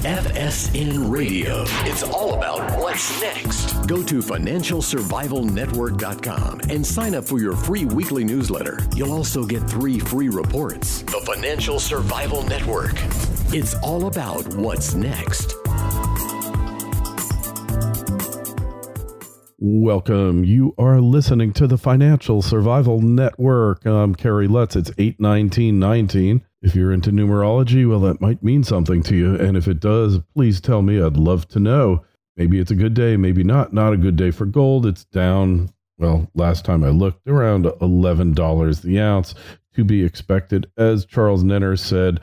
FSN Radio. It's all about what's next. Go to financialsurvivalnetwork.com and sign up for your free weekly newsletter. You'll also get 3 free reports. The Financial Survival Network. It's all about what's next. Welcome. You are listening to the Financial Survival Network. I'm Kerry Lutz. It's 8/19/19. If you're into numerology, well, that might mean something to you. And if it does, please tell me. I'd love to know. Maybe it's a good day, maybe not. Not a good day for gold. It's down, well, last time I looked, around $11 the ounce, to be expected. As Charles Nenner said,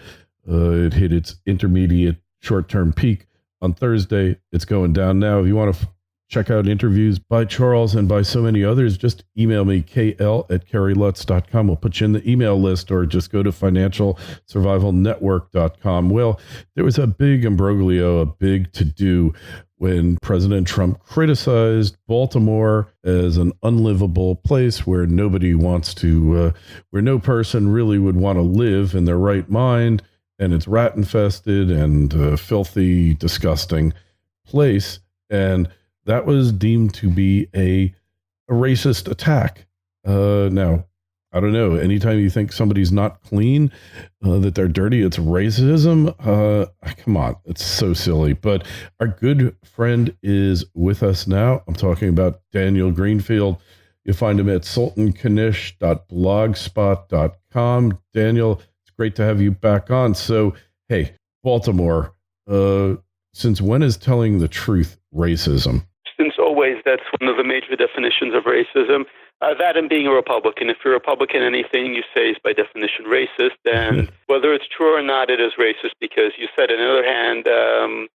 it hit its intermediate short-term peak on Thursday. It's going down now. If you want to check out interviews by Charles and by so many others, just email me, kl@kerrylutz.com. We'll put you in the email list, or just go to financialsurvivalnetwork.com. Well, there was a big imbroglio, a big to-do when President Trump criticized Baltimore as an unlivable place where nobody wants to, where no person really would want to live in their right mind, and it's rat-infested and filthy, disgusting place. And that was deemed to be a racist attack. Now, I don't know. Anytime you think somebody's not clean, that they're dirty, it's racism. Come on. It's so silly. But our good friend is with us now. I'm talking about Daniel Greenfield. You'll find him at sultankanish.blogspot.com. Daniel, it's great to have you back on. So, hey, Baltimore, since when is telling the truth racism? Since always, that's one of the major definitions of racism. That and being a Republican. If you're a Republican, anything you say is by definition racist. And whether it's true or not, it is racist because you said, on the other hand,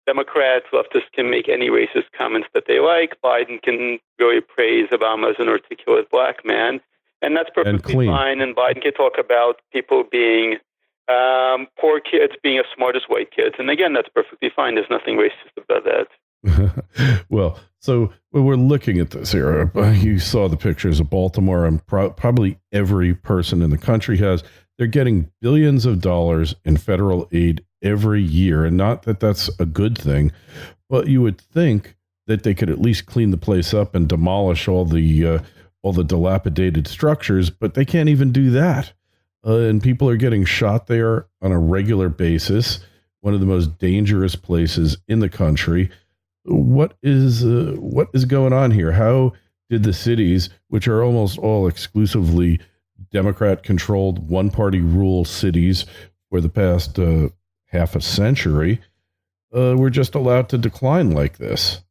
Democrats, leftists can make any racist comments that they like. Biden can really praise Obama as an articulate black man. And that's perfectly fine. And Biden can talk about people being poor kids being as smart as white kids. And again, that's perfectly fine. There's nothing racist about that. Well, so when we're looking at this here, you saw the pictures of Baltimore, and probably every person in the country has. They're getting billions of dollars in federal aid every year, and not that that's a good thing, but you would think that they could at least clean the place up and demolish all the dilapidated structures, but they can't even do that. And people are getting shot there on a regular basis. One of the most dangerous places in the country. What is going on here? How did the cities, which are almost all exclusively Democrat-controlled, one-party rule cities for the past half a century, were just allowed to decline like this?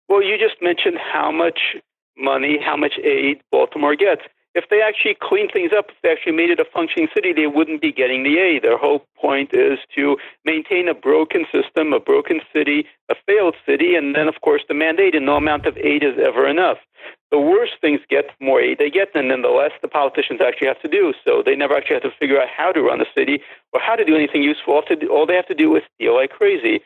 Well, you just mentioned how much money, how much aid Baltimore gets. If they actually cleaned things up, if they actually made it a functioning city, they wouldn't be getting the aid. Their whole point is to maintain a broken system, a broken city, a failed city, and then, of course, demand aid, and no amount of aid is ever enough. The worse things get, the more aid they get, and then the less the politicians actually have to do. So they never actually have to figure out how to run a city or how to do anything useful. All they have to do is steal like crazy.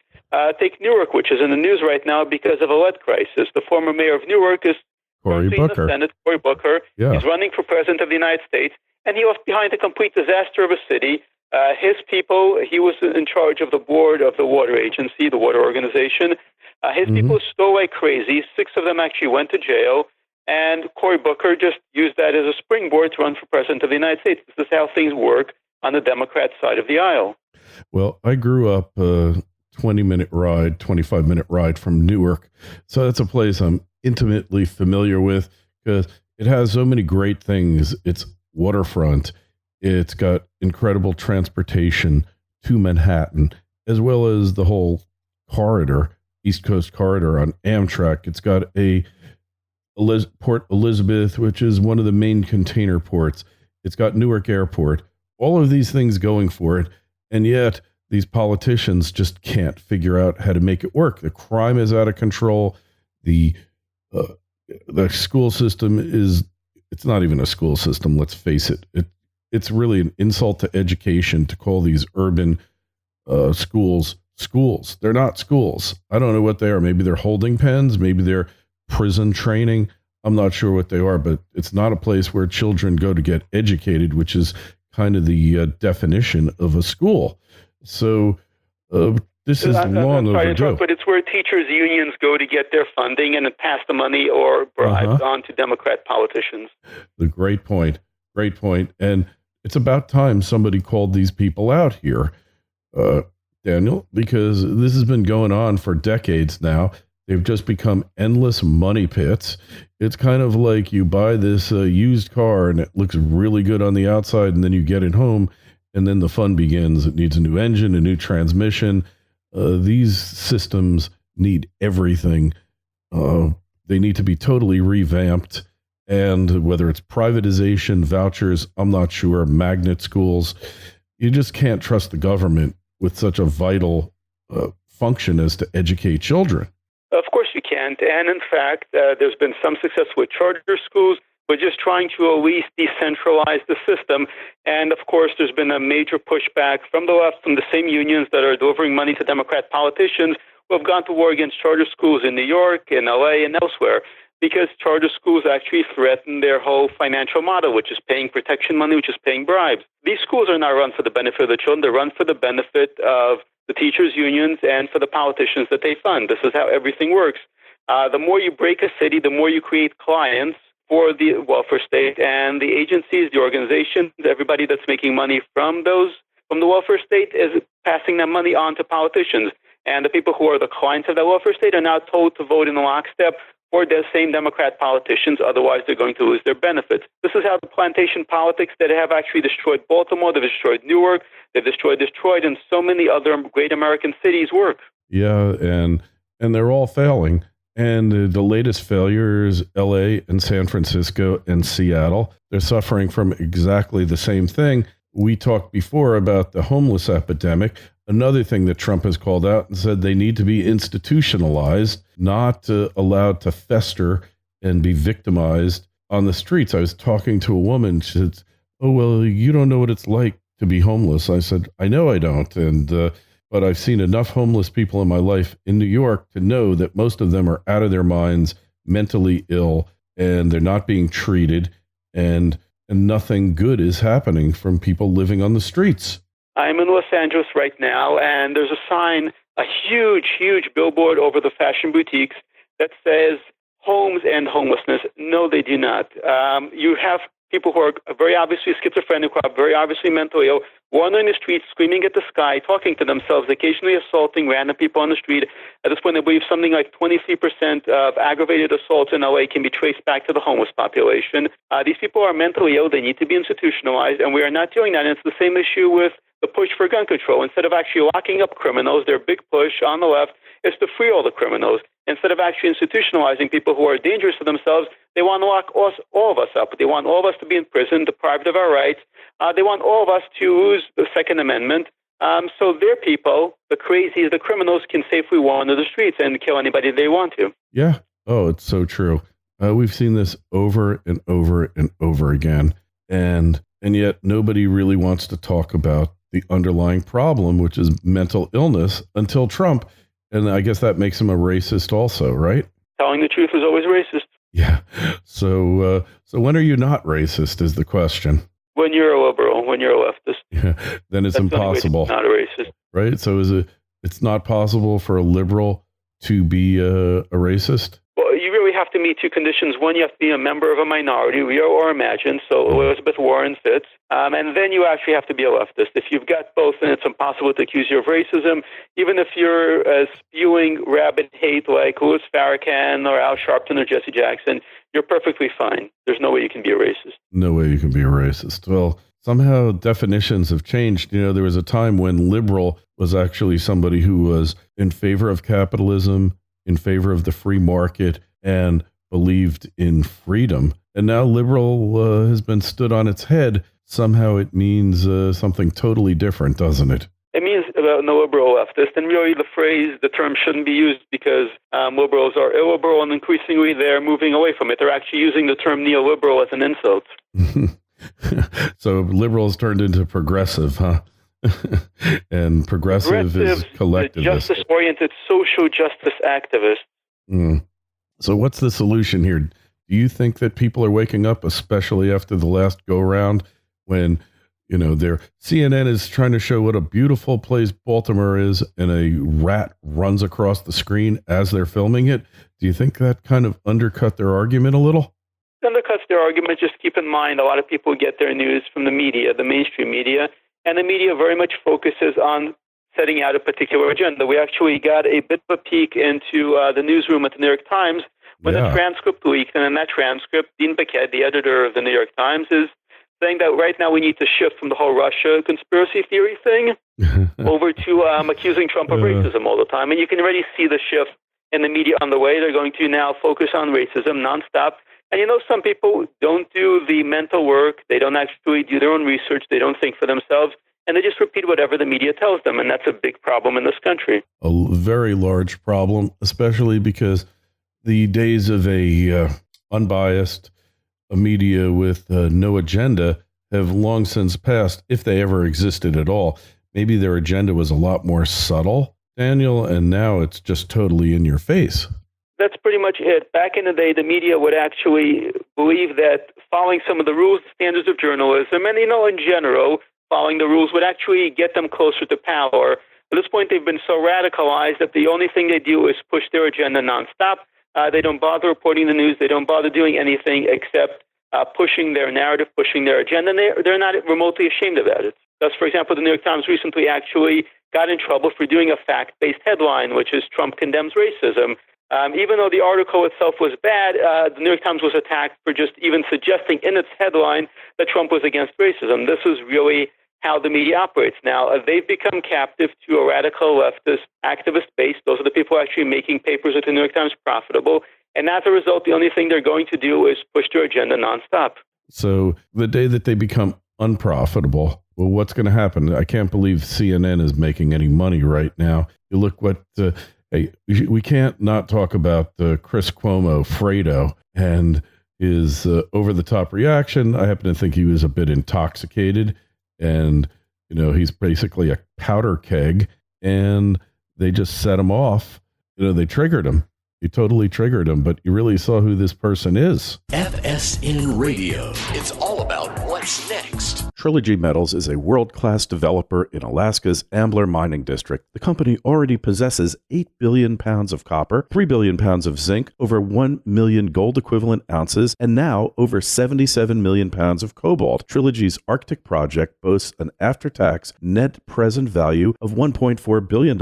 Take Newark, which is in the news right now because of a lead crisis. The former mayor of Newark is Cory Booker. Senate, Cory Booker. Yeah. He's running for president of the United States, and he left behind a complete disaster of a city. His people, he was in charge of the board of the water agency, the water organization. His people stole like crazy. 6 of them actually went to jail, and Cory Booker just used that as a springboard to run for president of the United States. This is how things work on the Democrat side of the aisle. Well, I grew up 20-minute ride, 25-minute ride from Newark, so that's a place I'm intimately familiar with because it has so many great things. It's waterfront. It's got incredible transportation to Manhattan, as well as the whole corridor, East Coast corridor on Amtrak. It's got a Port Elizabeth, which is one of the main container ports. It's got Newark Airport. All of these things going for it, and yet these politicians just can't figure out how to make it work. The crime is out of control. The school system it's not even a school system, let's face it. It's really an insult to education to call these urban schools. They're not schools. I don't know what they are. Maybe they're holding pens. Maybe they're prison training. I'm not sure what they are, but it's not a place where children go to get educated, which is kind of the definition of a school. So This is long overdue. But it's where teachers' unions go to get their funding and pass the money or bribes on to Democrat politicians. The great point. Great point. And it's about time somebody called these people out here, Daniel, because this has been going on for decades now. They've just become endless money pits. It's kind of like you buy this used car and it looks really good on the outside, and then you get it home, and then the fun begins. It needs a new engine, a new transmission. These systems need everything. They need to be totally revamped. And whether it's privatization, vouchers, I'm not sure, magnet schools, you just can't trust the government with such a vital function as to educate children. Of course you can't. And in fact, there's been some success with charter schools. We're just trying to at least decentralize the system. And of course, there's been a major pushback from the left, from the same unions that are delivering money to Democrat politicians who have gone to war against charter schools in New York, in LA, and elsewhere, because charter schools actually threaten their whole financial model, which is paying protection money, which is paying bribes. These schools are not run for the benefit of the children. They're run for the benefit of the teachers' unions and for the politicians that they fund. This is how everything works. The more you break a city, the more you create clients for the welfare state, and the agencies, the organizations, everybody that's making money from the welfare state is passing that money on to politicians. And the people who are the clients of that welfare state are now told to vote in lockstep for the same Democrat politicians, otherwise they're going to lose their benefits. This is how the plantation politics that have actually destroyed Baltimore, they've destroyed Newark, they've destroyed Detroit, and so many other great American cities work. Yeah, and they're all failing. And the latest failures, LA and San Francisco and Seattle, they're suffering from exactly the same thing. We talked before about the homeless epidemic. Another thing that Trump has called out and said they need to be institutionalized, not allowed to fester and be victimized on the streets. I was talking to a woman. She said, "Oh, well, you don't know what it's like to be homeless." I said, "I know I don't. But I've seen enough homeless people in my life in New York to know that most of them are out of their minds, mentally ill, and they're not being treated, and nothing good is happening from people living on the streets." I'm in Los Angeles right now, and there's a sign, a huge, huge billboard over the fashion boutiques that says homes and homelessness. No, they do not. You have people who are very obviously schizophrenic, who are very obviously mentally ill, wandering the streets, screaming at the sky, talking to themselves, occasionally assaulting random people on the street. At this point, I believe something like 23% of aggravated assaults in LA can be traced back to the homeless population. These people are mentally ill. They need to be institutionalized, and we are not doing that. And it's the same issue with the push for gun control. Instead of actually locking up criminals, their big push on the left is to free all the criminals. Instead of actually institutionalizing people who are dangerous to themselves, they want to lock all of us up. They want all of us to be in prison, deprived of our rights. They want all of us to lose the Second Amendment. So their people, the crazies, the criminals, can safely wander the streets and kill anybody they want to. Yeah. Oh, it's so true. We've seen this over and over and over again. And yet nobody really wants to talk about the underlying problem, which is mental illness, until Trump. And I guess that makes him a racist also, right? Telling the truth is always racist. Yeah. So when are you not racist is the question. When you're a liberal, when you're a leftist. Yeah. Then it's impossible. Not a racist. Right? So it's not possible for a liberal to be a racist? Well, you really have to meet two conditions. One, you have to be a member of a minority, real or imagined, so Elizabeth Warren fits. And then you actually have to be a leftist. If you've got both, then it's impossible to accuse you of racism. Even if you're spewing rabid hate like Louis Farrakhan or Al Sharpton or Jesse Jackson, you're perfectly fine. There's no way you can be a racist. No way you can be a racist. Well, somehow definitions have changed. You know, there was a time when liberal was actually somebody who was in favor of capitalism, in favor of the free market, and believed in freedom. And now liberal has been stood on its head. Somehow it means something totally different, doesn't it? It means no liberal leftist. And really the term shouldn't be used because liberals are illiberal, and increasingly they're moving away from it. They're actually using the term neoliberal as an insult. So liberals turned into progressive, huh? And progressive is collectivist. Justice-oriented social justice activists. So what's the solution here? Do you think that people are waking up, especially after the last go-around, when CNN is trying to show what a beautiful place Baltimore is, and a rat runs across the screen as they're filming it. Do you think that kind of undercut their argument a little? It undercuts their argument. Just keep in mind, a lot of people get their news from the media, the mainstream media, and the media very much focuses on setting out a particular agenda. We actually got a bit of a peek into the newsroom at the New York Times when the transcript leaked, and in that transcript, Dean Baquet, the editor of the New York Times, is saying that right now we need to shift from the whole Russia conspiracy theory thing over to accusing Trump of racism all the time. And you can already see the shift in the media on the way. They're going to now focus on racism nonstop. And some people don't do the mental work. They don't actually do their own research. They don't think for themselves. And they just repeat whatever the media tells them. And that's a big problem in this country. A very large problem, especially because the days of a unbiased media with no agenda have long since passed, if they ever existed at all. Maybe their agenda was a lot more subtle, Daniel, and now it's just totally in your face. That's pretty much it. Back in the day, the media would actually believe that following some of the rules, standards of journalism, and, in general, following the rules would actually get them closer to power. At this point, they've been so radicalized that the only thing they do is push their agenda nonstop. They don't bother reporting the news. They don't bother doing anything except pushing their narrative, pushing their agenda, and they're not remotely ashamed about it. Thus, for example, the New York Times recently actually got in trouble for doing a fact-based headline, which is Trump condemns racism. Even though the article itself was bad, the New York Times was attacked for just even suggesting in its headline that Trump was against racism. This is really how the media operates now. They've become captive to a radical leftist activist base. Those are the people actually making papers at the New York Times profitable. And as a result, the only thing they're going to do is push their agenda nonstop. So the day that they become unprofitable, well, what's going to happen? I can't believe CNN is making any money right now. You look what... Hey, we can't not talk about Chris Cuomo, Fredo, and his over-the-top reaction. I happen to think he was a bit intoxicated, and, he's basically a powder keg, and they just set him off. They triggered him. He totally triggered him, but you really saw who this person is. FSN Radio. It's all about what's next. Trilogy Metals is a world-class developer in Alaska's Ambler Mining District. The company already possesses 8 billion pounds of copper, 3 billion pounds of zinc, over 1 million gold-equivalent ounces, and now over 77 million pounds of cobalt. Trilogy's Arctic project boasts an after-tax net present value of $1.4 billion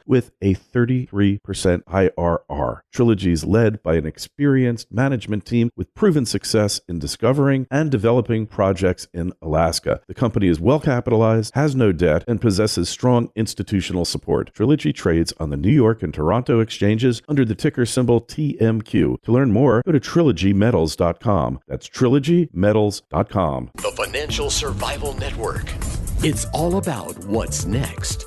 with a 33% IRR. Trilogy is led by an experienced management team with proven success in discovering and developing projects in Alaska. The company is well capitalized, has no debt, and possesses strong institutional support. Trilogy trades on the New York and Toronto exchanges under the ticker symbol TMQ. To learn more, go to trilogymetals.com. That's trilogymetals.com. The Financial Survival Network. It's all about what's next.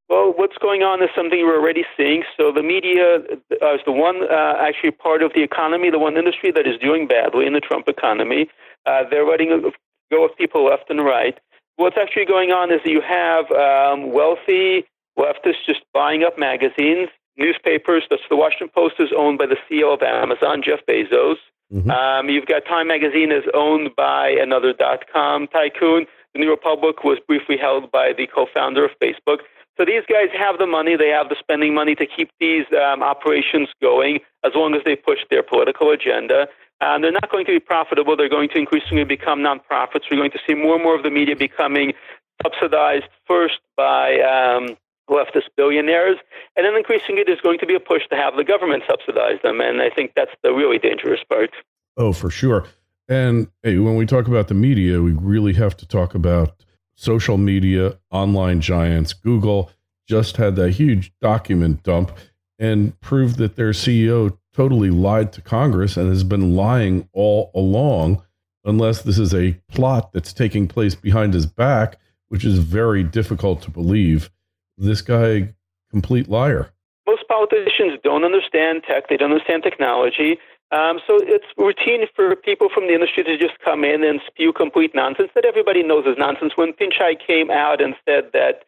Well, what's going on is something we're already seeing. So the media is the one actually part of the economy, the one industry that is doing badly in the Trump economy. They're letting go of people left and right. What's actually going on is you have wealthy leftists just buying up magazines, newspapers. That's the Washington Post is owned by the CEO of Amazon, Jeff Bezos. Mm-hmm. You've got Time Magazine is owned by another .com tycoon. The New Republic was briefly held by the co-founder of Facebook. So these guys have the money, they have the spending money to keep these operations going as long as they push their political agenda. They're not going to be profitable. They're going to increasingly become nonprofits. We're going to see more and more of the media becoming subsidized first by leftist billionaires, and then increasingly there's going to be a push to have the government subsidize them, and I think that's the really dangerous part. Oh, for sure. And hey, when we talk about the media, we really have to talk about social media, online giants. Google just had that huge document dump and proved that their CEO totally lied to Congress and has been lying all along, unless this is a plot that's taking place behind his back, which is very difficult to believe. This guy, complete liar. Most politicians don't understand tech. They don't understand technology. So it's routine for people from the industry to just come in and spew complete nonsense that everybody knows is nonsense. When Pinchai came out and said that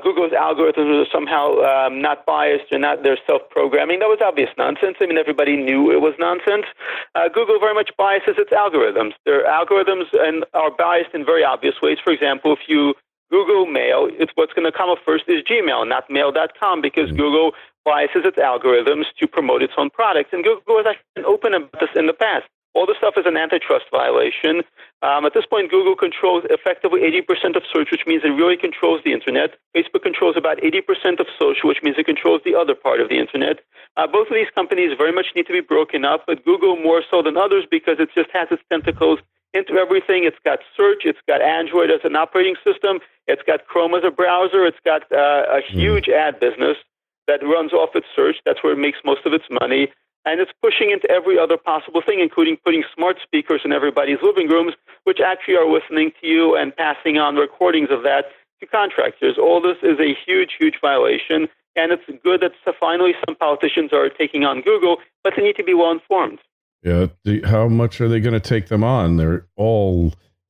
Google's algorithms are somehow not biased or not, they're self-programming. That was obvious nonsense. I mean, everybody knew it was nonsense. Google very much biases its algorithms. Their algorithms are biased in very obvious ways. For example, if you Google Mail, it's what's going to come up first is Gmail, not mail.com, because Google biases its algorithms to promote its own products. And Google has actually been open about this in the past. All this stuff is an antitrust violation. At this point, Google controls effectively 80% of search, which means it really controls the Internet. Facebook controls about 80% of social, which means it controls the other part of the Internet. Both of these companies very much need to be broken up, but Google more so than others because it just has its tentacles into everything. It's got search. It's got Android as an operating system. It's got Chrome as a browser. It's got a huge ad business that runs off its search. That's where it makes most of its money. And it's pushing into every other possible thing, including putting smart speakers in everybody's living rooms, which actually are listening to you and passing on recordings of that to contractors. All this is a huge, huge violation. And it's good that finally some politicians are taking on Google, but they need to be well informed. Yeah. How much are they going to take them on?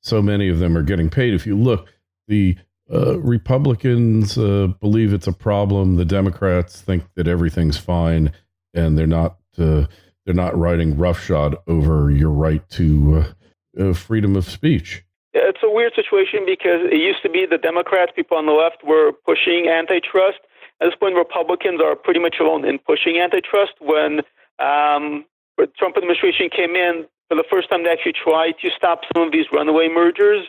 So many of them are getting paid. If you look, the Republicans believe it's a problem. The Democrats think that everything's fine, and they're not riding roughshod over your right to freedom of speech. It's a weird situation because it used to be the Democrats, people on the left, were pushing antitrust. At this point, Republicans are pretty much alone in pushing antitrust. When the Trump administration came in, for the first time, they actually tried to stop some of these runaway mergers,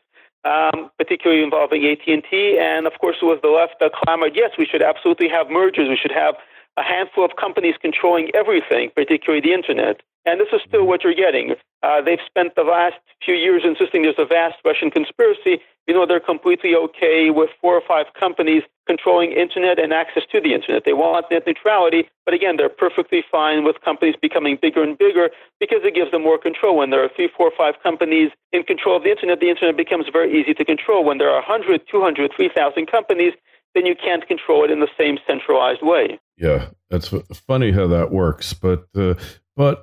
particularly involving AT&T. And, of course, it was the left that clamored, yes, we should absolutely have mergers. We should have a handful of companies controlling everything, particularly the Internet. And this is still what you're getting. They've spent the last few years insisting there's a vast Russian conspiracy. They're completely okay with 4 or 5 companies controlling Internet and access to the Internet. They want net neutrality, but again, they're perfectly fine with companies becoming bigger and bigger because it gives them more control. When there are 3, 4, 5 companies in control of the Internet becomes very easy to control. When there are 100, 200, 3,000 companies, then you can't control it in the same centralized way. Yeah, that's funny how that works, but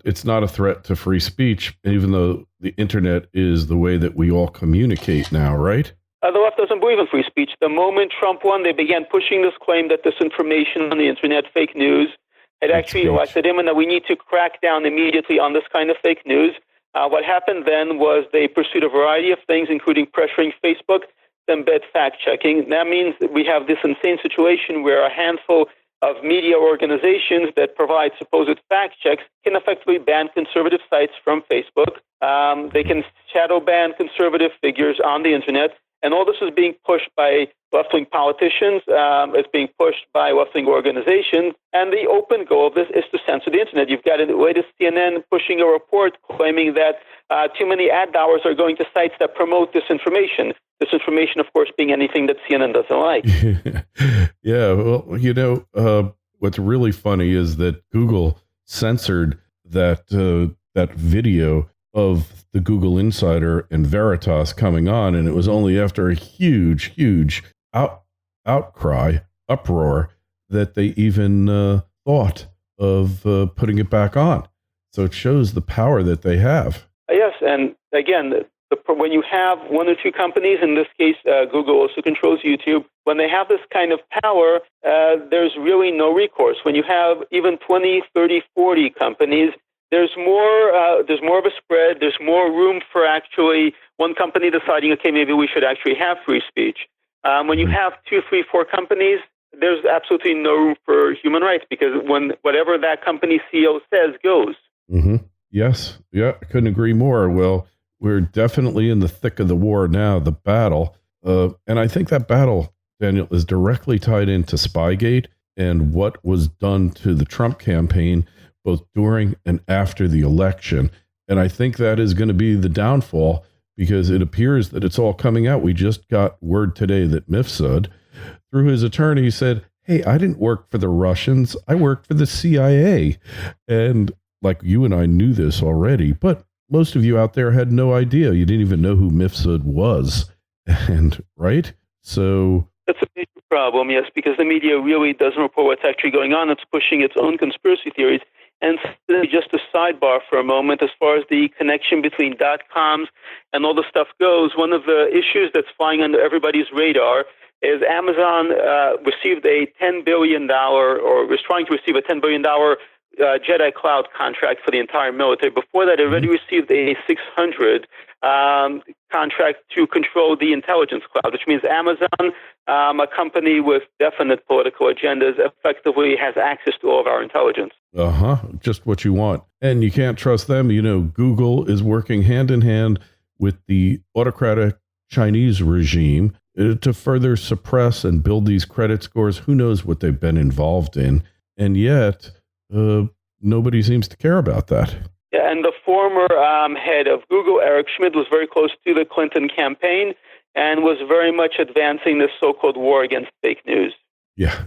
it's not a threat to free speech, even though the Internet is the way that we all communicate now, right? The left doesn't believe in free speech. The moment Trump won, they began pushing this claim that disinformation on the Internet, fake news, had actually elected him, and that we need to crack down immediately on this kind of fake news. What happened then was they pursued a variety of things, including pressuring Facebook to embed fact-checking. That means that we have this insane situation where a handful of media organizations that provide supposed fact checks can effectively ban conservative sites from Facebook. They can shadow ban conservative figures on the Internet. And all this is being pushed by left-wing politicians. It's being pushed by left-wing organizations. And the open goal of this is to censor the Internet. You've got the latest CNN pushing a report claiming that too many ad dollars are going to sites that promote disinformation. Disinformation, of course, being anything that CNN doesn't like. Yeah, well, what's really funny is that Google censored that video of the Google Insider and Veritas coming on, and it was only after a huge uproar that they even thought of putting it back on. So it shows the power that they have. Yes, and again, when you have 1 or 2 companies, in this case, Google also controls YouTube, when they have this kind of power, there's really no recourse. When you have even 20, 30, 40 companies, there's more of a spread. There's more room for actually one company deciding, okay, maybe we should actually have free speech. When you have 2, 3, 4 companies, there's absolutely no room for human rights because whatever that company CEO says goes. Mm-hmm. Yes. Yeah, I couldn't agree more. Well, we're definitely in the thick of the war now, the battle. And I think that battle, Daniel, is directly tied into Spygate and what was done to the Trump campaign, both during and after the election. And I think that is going to be the downfall because it appears that it's all coming out. We just got word today that Mifsud, through his attorney, said, hey, I didn't work for the Russians. I worked for the CIA. And like you and I knew this already, but most of you out there had no idea. You didn't even know who Mifsud was. And right? So that's a major problem, yes, because the media really doesn't report what's actually going on. It's pushing its own conspiracy theories. And just a sidebar for a moment, as far as the connection between .coms and all the stuff goes, one of the issues that's flying under everybody's radar is Amazon received a $10 billion, or was trying to receive a $10 billion Jedi Cloud contract for the entire military. Before that, it already received a 600 contract to control the intelligence cloud, which means Amazon, a company with definite political agendas, effectively has access to all of our intelligence. Just what you want. And you can't trust them. You know, Google is working hand in hand with the autocratic Chinese regime to further suppress and build these credit scores. Who knows what they've been involved in? And yet, nobody seems to care about that. Yeah, and the former head of Google, Eric Schmidt, was very close to the Clinton campaign and was very much advancing this so-called war against fake news. Yeah,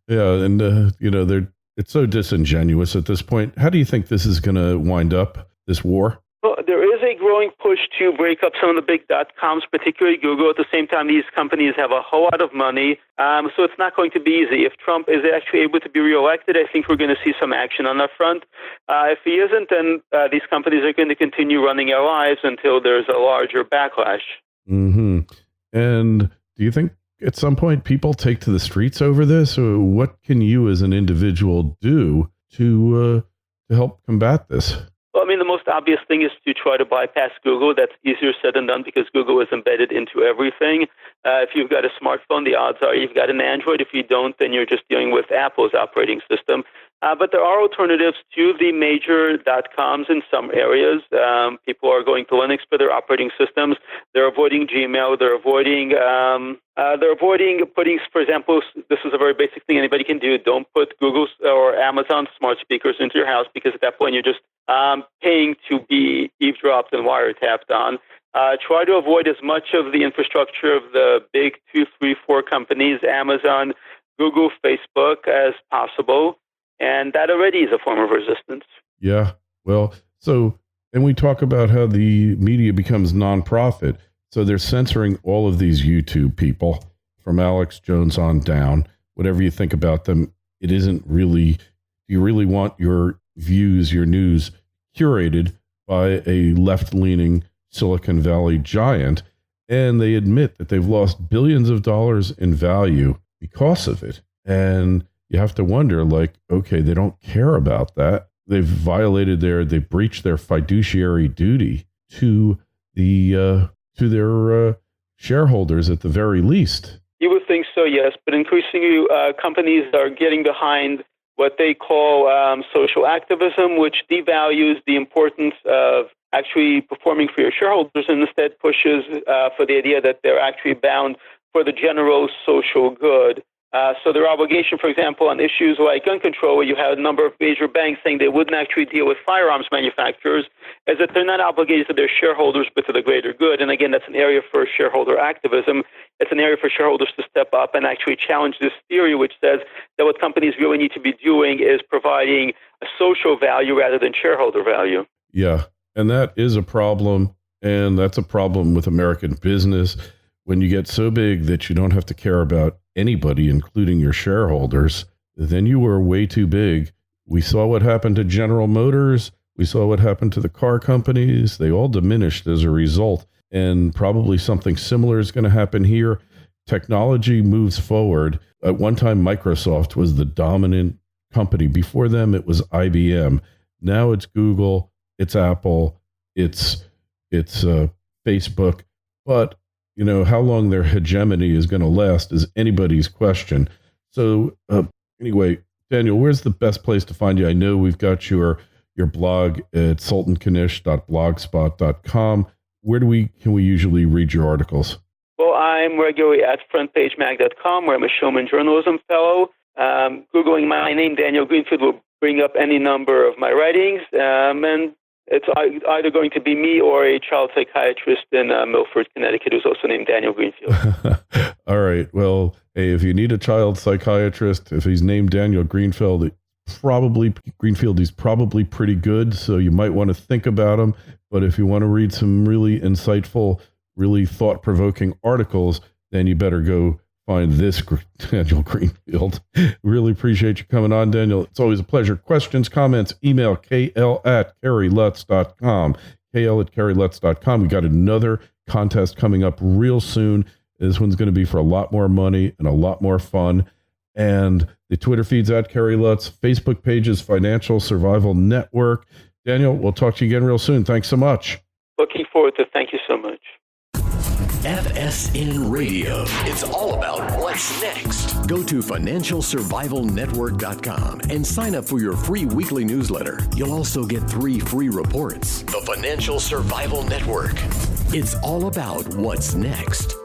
and you know, it's so disingenuous at this point. How do you think this is going to wind up, this war? Well, there is a growing push to break up some of the big .coms, particularly Google. At the same time, these companies have a whole lot of money, so it's not going to be easy. If Trump is actually able to be reelected, I think we're going to see some action on that front. If he isn't, then these companies are going to continue running their lives until there's a larger backlash. Mm-hmm. And do you think at some point people take to the streets over this, or what can you as an individual do to help combat this? Well, I mean, the most obvious thing is to try to bypass Google. That's easier said than done because Google is embedded into everything. If you've got a smartphone, the odds are you've got an Android. If you don't, then you're just dealing with Apple's operating system. But there are alternatives to the major .coms in some areas. People are going to Linux for their operating systems. They're avoiding Gmail. They're avoiding putting, for example, this is a very basic thing anybody can do. Don't put Google's or Amazon smart speakers into your house because at that point you're just paying to be eavesdropped and wiretapped on. Try to avoid as much of the infrastructure of the big 2, 3, 4 companies, Amazon, Google, Facebook, as possible. And that already is a form of resistance. Yeah. Well, and we talk about how the media becomes nonprofit. So they're censoring all of these YouTube people from Alex Jones on down. Whatever you think about them, it isn't really, do you really want your views, your news curated by a left-leaning Silicon Valley giant? And they admit that they've lost billions of dollars in value because of it. And you have to wonder, like, okay, they don't care about that. They breached their fiduciary duty to their shareholders at the very least. You would think so, yes, but increasingly companies are getting behind what they call social activism, which devalues the importance of actually performing for your shareholders and instead pushes for the idea that they're actually bound for the general social good. So their obligation, for example, on issues like gun control, where you have a number of major banks saying they wouldn't actually deal with firearms manufacturers, is that they're not obligated to their shareholders, but to the greater good. And again, that's an area for shareholder activism. It's an area for shareholders to step up and actually challenge this theory, which says that what companies really need to be doing is providing a social value rather than shareholder value. Yeah, and that is a problem, and that's a problem with American business. When you get so big that you don't have to care about anybody, including your shareholders, then you were way too big. We saw what happened to General Motors. We saw what happened to the car companies. They all diminished as a result. And probably something similar is going to happen here. Technology moves forward. At one time, Microsoft was the dominant company. Before them, it was IBM. Now it's Google, it's Apple, it's Facebook. But you know, how long their hegemony is going to last is anybody's question. So anyway, Daniel, where's the best place to find you? I know we've got your blog at sultankanish.blogspot.com. Where can we usually read your articles? Well, I'm regularly at frontpagemag.com, where I'm a Showman Journalism Fellow. Googling my name, Daniel Greenfield, will bring up any number of my writings, and it's either going to be me or a child psychiatrist in Milford, Connecticut, who's also named Daniel Greenfield. All right. Well, hey, if you need a child psychiatrist, if he's named Daniel Greenfield, he's probably pretty good. So you might want to think about him. But if you want to read some really insightful, really thought-provoking articles, then you better go find this Daniel Greenfield. Really appreciate you coming on, Daniel. It's always a pleasure. Questions, comments, email kl@kerrylutz.com. kl@kerrylutz.com. We got another contest coming up real soon. This one's going to be for a lot more money and a lot more fun. And the Twitter feed's at Kerry Lutz. Facebook page is Financial Survival Network. Daniel, we'll talk to you again real soon. Thanks so much. Looking forward to it. Thank you so much. FSN Radio. It's all about what's next. Go to financialsurvivalnetwork.com and sign up for your free weekly newsletter. You'll also get 3 free reports. The Financial Survival Network. It's all about what's next.